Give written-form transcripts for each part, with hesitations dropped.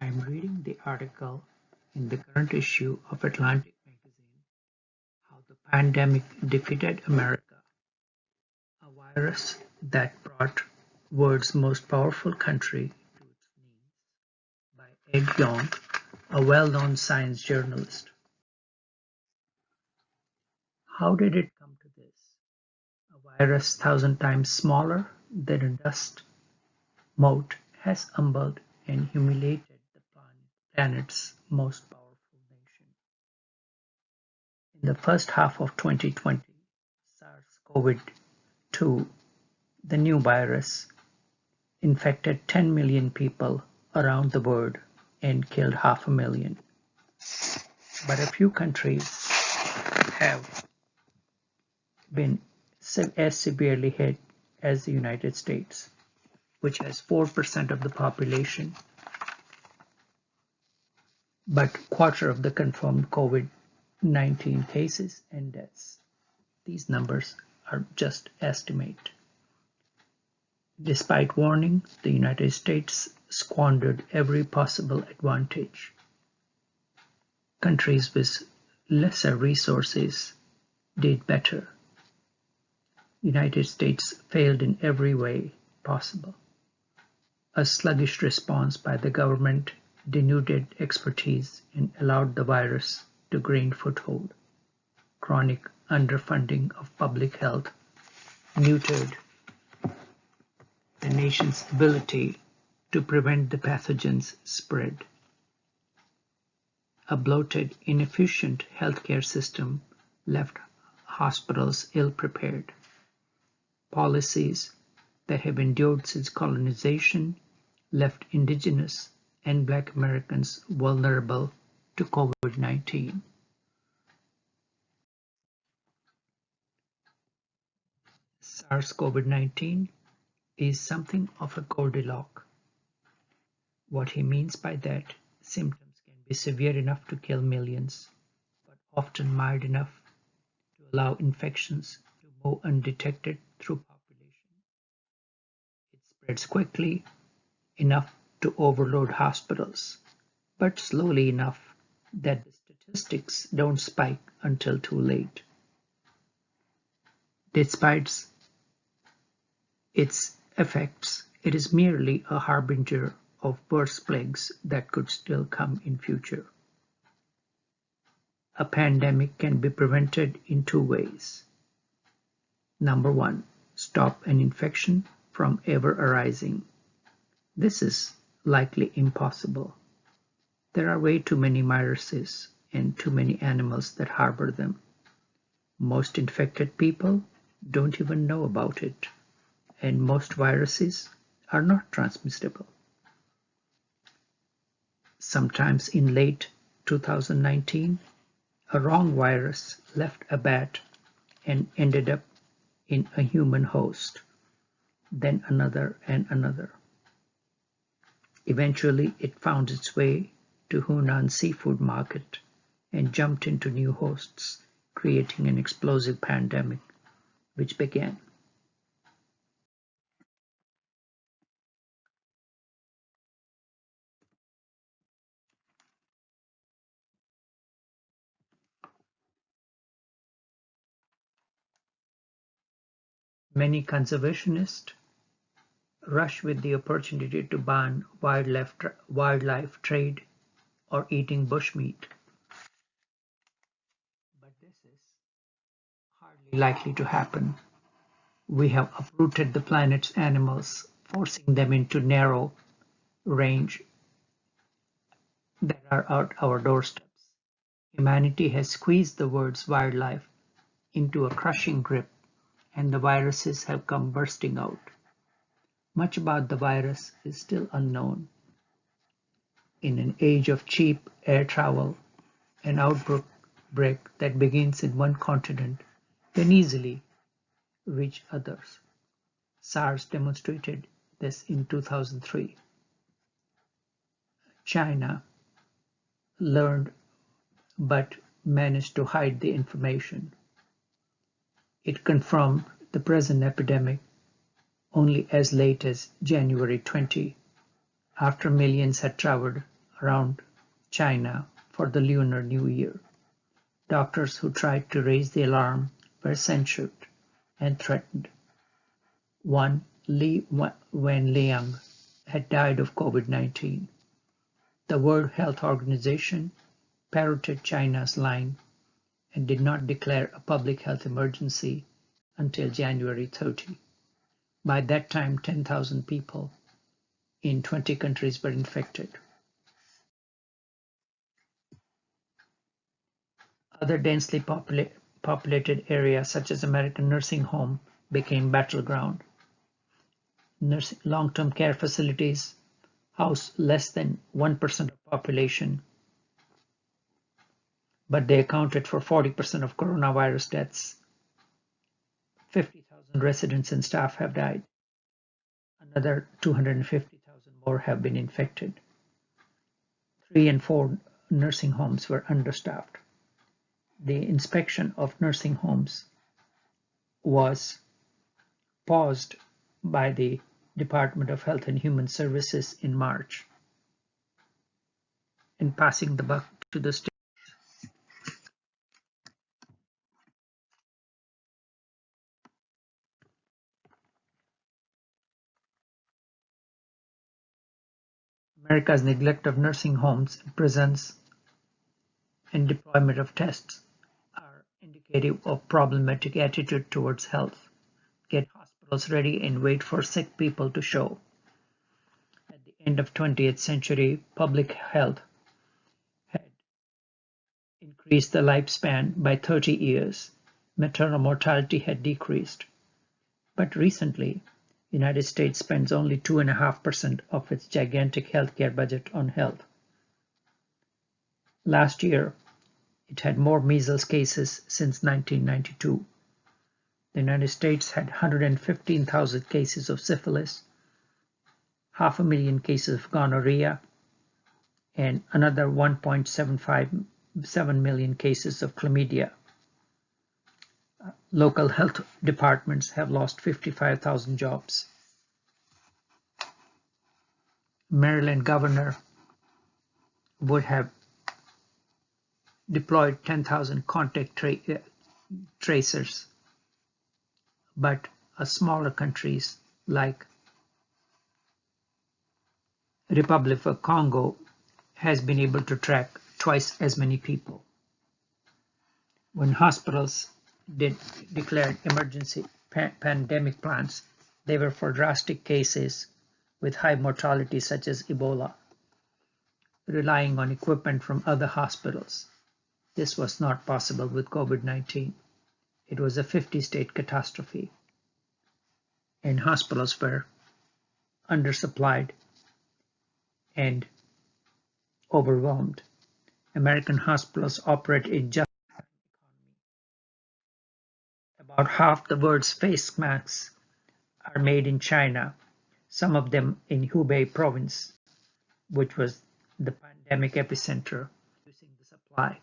I'm reading the article in the current issue of Atlantic magazine, How the Pandemic Defeated America, a virus that brought world's most powerful country to its knees, by Ed Yong, a well-known science journalist. How did it come to this? A virus 1,000 times smaller than a dust mote has humbled and humiliated the planet's most powerful nation. In the first half of 2020, SARS-CoV-2, the new virus, infected 10 million people around the world and killed 500,000. But a few countries have been as severely hit as the United States, which has 4% of the population, but quarter of the confirmed COVID-19 cases and deaths. These numbers are just estimate. Despite warning, the United States squandered every possible advantage. Countries with lesser resources did better. United States failed in every way possible. A sluggish response by the government denuded expertise and allowed the virus to gain foothold. Chronic underfunding of public health neutered the nation's ability to prevent the pathogen's spread. A bloated, inefficient healthcare system left hospitals ill-prepared. Policies that have endured since colonization left indigenous and Black Americans vulnerable to COVID-19. SARS-CoV-19 is something of a Goldilocks. What he means by that, symptoms can be severe enough to kill millions, but often mild enough to allow infections to move undetected through population. It spreads quickly enough to overload hospitals, but slowly enough that the statistics don't spike until too late. Despite its effects, it is merely a harbinger of worse plagues that could still come in future. A pandemic can be prevented in two ways. Number one, stop an infection from ever arising. This is likely impossible. There are way too many viruses and too many animals that harbor them. Most infected people don't even know about it, and most viruses are not transmissible. Sometimes in late 2019, a wrong virus left a bat and ended up in a human host, then another and another. Eventually, it found its way to Hunan seafood market and jumped into new hosts, creating an explosive pandemic, which began. Many conservationists rush with the opportunity to ban wildlife trade or eating bushmeat. But this is hardly likely to happen. We have uprooted the planet's animals, forcing them into narrow range that are at our doorsteps. Humanity has squeezed the world's wildlife into a crushing grip, and the viruses have come bursting out. Much about the virus is still unknown. In an age of cheap air travel, an outbreak that begins in one continent can easily reach others. SARS demonstrated this in 2003. China learned but managed to hide the information. It confirmed the present epidemic only as late as January 20, after millions had traveled around China for the Lunar New Year. Doctors who tried to raise the alarm were censured and threatened. One, Li Wenliang, had died of COVID-19. The World Health Organization parroted China's line and did not declare a public health emergency until January 30. By that time, 10,000 people in 20 countries were infected. Other densely populated areas, such as American nursing home, became battleground. Long-term care facilities house less than 1% of population, but they accounted for 40% of coronavirus deaths. 50,000 residents and staff have died. Another 250,000 more have been infected. 3 and 4 nursing homes were understaffed. The inspection of nursing homes was paused by the Department of Health and Human Services in March. And passing the buck to the state. America's neglect of nursing homes, prisons, and deployment of tests are indicative of problematic attitude towards health. Get hospitals ready and wait for sick people to show. At the end of 20th century, public health had increased the lifespan by 30 years. Maternal mortality had decreased. But recently, the United States spends only 2.5% of its gigantic healthcare budget on health. Last year, it had more measles cases since 1992. The United States had 115,000 cases of syphilis, 500,000 cases of gonorrhea, and another 1.757 million cases of chlamydia. Local health departments have lost 55,000 jobs. Maryland governor would have deployed 10,000 contact tracers, but smaller countries like Republic of Congo has been able to track twice as many people. When hospitals declared emergency pandemic plans, they were for drastic cases with high mortality such as Ebola, relying on equipment from other hospitals. This was not possible with COVID-19. It was a 50-state catastrophe, and hospitals were undersupplied and overwhelmed. American hospitals operate in just about half the world's face masks are made in China, some of them in Hubei province, which was the pandemic epicenter, reducing the supply.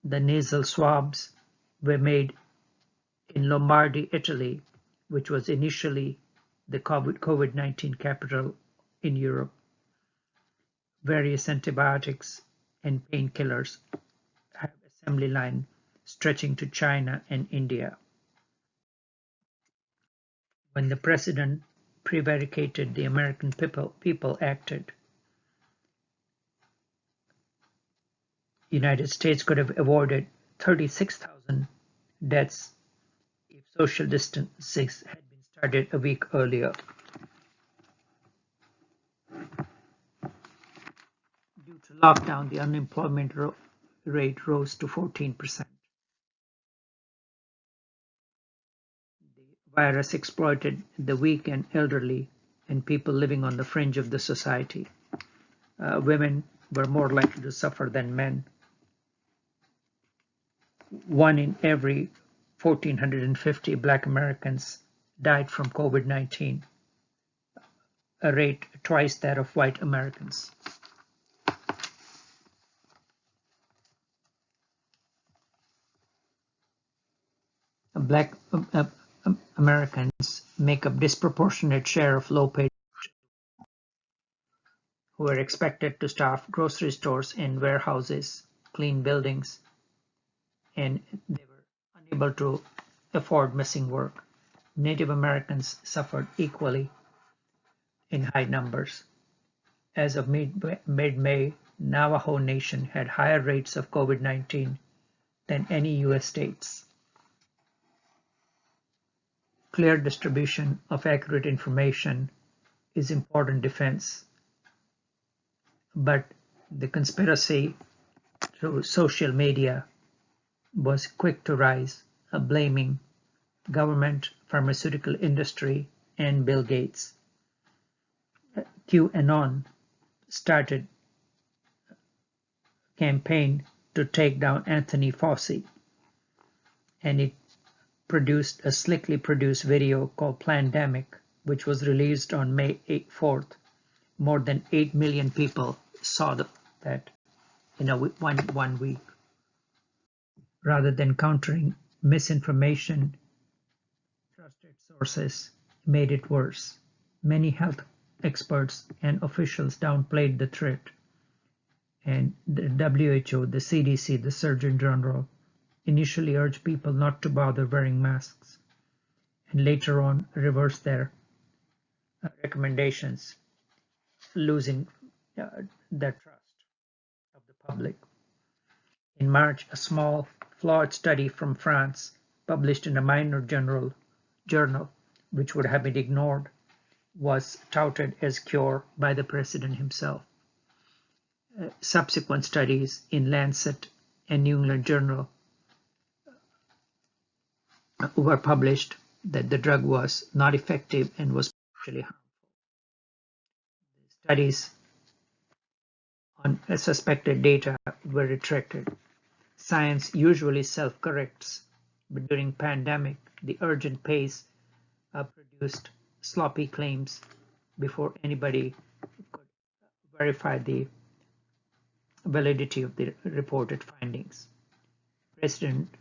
The nasal swabs were made in Lombardy, Italy, which was initially the COVID-19 capital in Europe. Various antibiotics and painkillers have assembly line stretching to China and India. When the president prevaricated, the American people acted. The United States could have avoided 36,000 deaths if social distancing had been started a week earlier. Due to lockdown, the unemployment rate rose to 14%. The virus exploited the weak and elderly and people living on the fringe of the society. Women were more likely to suffer than men. 1 in every 1,450 Black Americans died from COVID-19, a rate twice that of white Americans. Black Americans make a disproportionate share of low-paid who were expected to staff grocery stores and warehouses, clean buildings, and they were unable to afford missing work. Native Americans suffered equally in high numbers. As of mid-May, Navajo Nation had higher rates of COVID-19 than any U.S. states. Clear distribution of accurate information is important defense, but the conspiracy through social media was quick to rise, blaming government, pharmaceutical industry, and Bill Gates. QAnon started a campaign to take down Anthony Fauci, and it produced a slickly produced video called Plandemic, which was released on May 4th. More than 8 million people saw that in one week. Rather than countering misinformation, trusted sources made it worse. Many health experts and officials downplayed the threat, and the WHO, the CDC, the Surgeon General initially urged people not to bother wearing masks, and later on reversed their recommendations, losing the trust of the public. In March, a small, flawed study from France, published in a minor journal, which would have been ignored, was touted as cure by the president himself. Subsequent studies in Lancet and New England Journal were published that the drug was not effective and was potentially harmful. Studies on suspected data were retracted. Science usually self-corrects, but during pandemic, the urgent pace produced sloppy claims before anybody could verify the validity of the reported findings. The President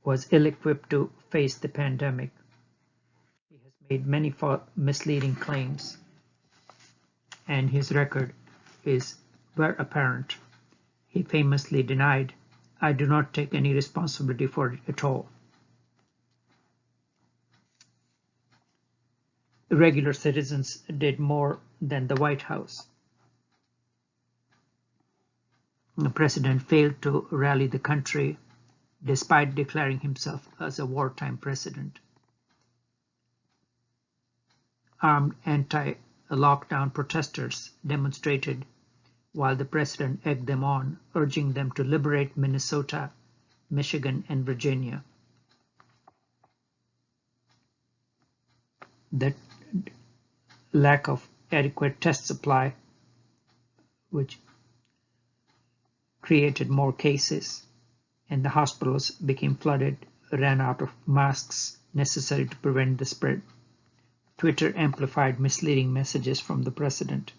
was ill-equipped to face the pandemic. He has made many misleading claims, and his record is very apparent. He famously denied, "I do not take any responsibility for it at all." Regular citizens did more than the White House. The president failed to rally the country despite declaring himself as a wartime president. Armed anti-lockdown protesters demonstrated while the president egged them on, urging them to liberate Minnesota, Michigan, and Virginia. The lack of adequate test supply, which created more cases, and the hospitals became flooded, ran out of masks necessary to prevent the spread. Twitter amplified misleading messages from the president.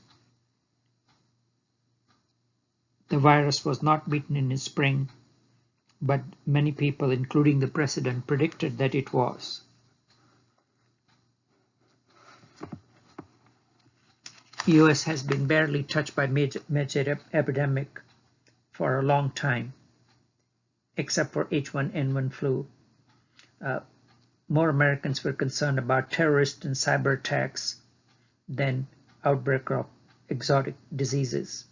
The virus was not beaten in the spring, but many people, including the president, predicted that it was. The US has been barely touched by major epidemic for a long time, except for H1N1 flu. More Americans were concerned about terrorist and cyber attacks than outbreak of exotic diseases.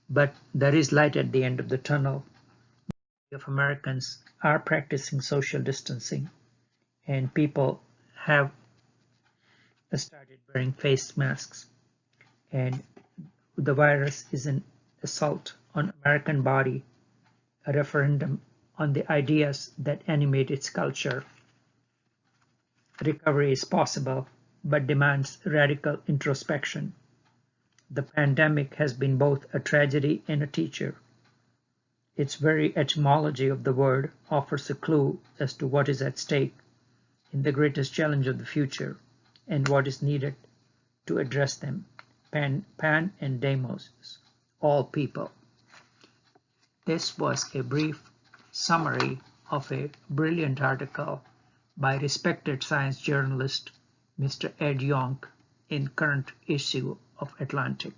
But there is light at the end of the tunnel. Many of Americans are practicing social distancing, and people have started wearing face masks. And the virus is an assault on American body, a referendum on the ideas that animate its culture. Recovery is possible, but demands radical introspection. The pandemic has been both a tragedy and a teacher. Its very etymology of the word offers a clue as to what is at stake in the greatest challenge of the future and what is needed to address them. Pan and Demos, all people. This was a brief summary of a brilliant article by respected science journalist Mr. Ed Yong in current issue of Atlantic.